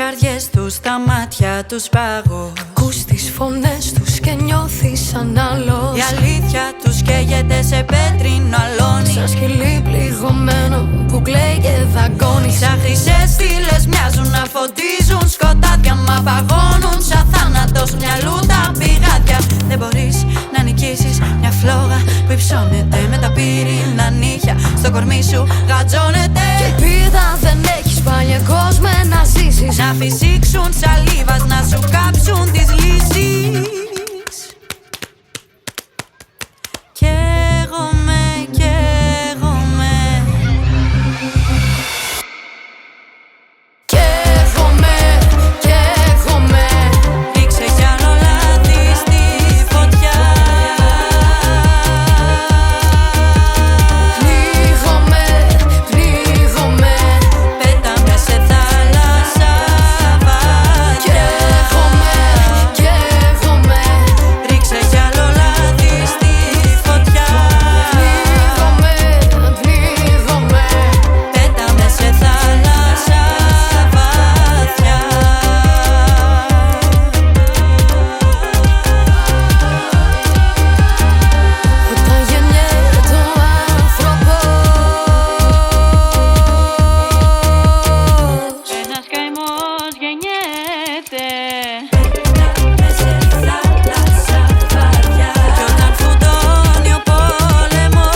καρδιές τους, στα μάτια τους πάγω. Ακούς τις φωνές τους και νιώθεις ανάλογος. Η αλήθεια τους καίγεται σε πέτρινο αλόνι. Σαν σκυλί πληγωμένο που κλαίει και δαγκώνει. Σαν χρυσές στήλες μοιάζουν να φωτίζουν σκοτάδια. Μα παγώνουν σαν θάνατος μυαλού τα πηγάδια. Δεν μπορείς να νικήσεις μια φλόγα που υψώνεται με τα πύρινα νύχια. Στο κορμί σου γατζώνεται. Και ελπίδα δεν έχεις πάλι κόσμο να ζήσεις. Να φυσήξουν σαλίβας, να σου κάψουν τις λύσεις. Καίγομαι, καίγομαι. Καίγομαι, καίγομαι. Ρίξε κι άλλο λάδι στη φωτιά. Πνίγομαι, πνίγομαι. Πέτα με σε θάλασσα βαθιά. Καίγομαι, καίγομαι. Ρίξε κι άλλο λάδι στη φωτιά. Πνίγομαι, πνίγομαι. Πέτα με σε θάλασσα βαθιά. Όταν γεννιέται ο άνθρωπος, Ένας καημός γεννιέται. Κι όταν φουντώνει ο πόλεμος,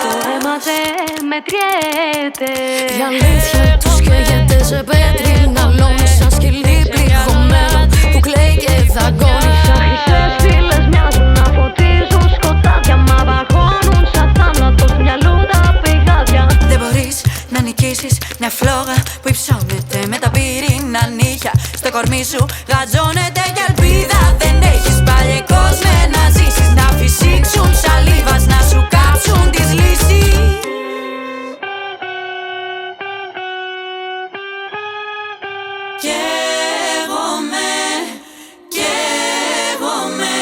το αίμα δεν μετριέται. Η αλήθεια τους καίγεται σε πέτρινα λόνι. Σαν σκυλί πληγωμένο που κλαίει και δαγκώνει. Σαν χρυσές στήλες μοιάζουν να φωτίζουν σκοτάδια. Μα παγώνουν σαν θάνατος μυαλού τα πηγάδια. δεν μπορείς να νικήσεις μια φλόγα που υψώνεται με τα πύρινα νύχια. Στο κορμί σου γατζώνεται κι ελπίδα δεν έχεις πάλι κόσμο να ζήσεις. Να φυσήξουν σαλίβας, να σου κάψουν τις λύσεις. Καίγομαι, καίγομαι.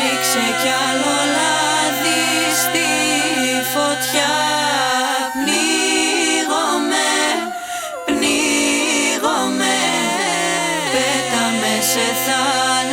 Ρίξε κι άλλο λάδι στη φωτιά. Πνίγομαι, πνίγομαι. Πέτα με σε θάλασσα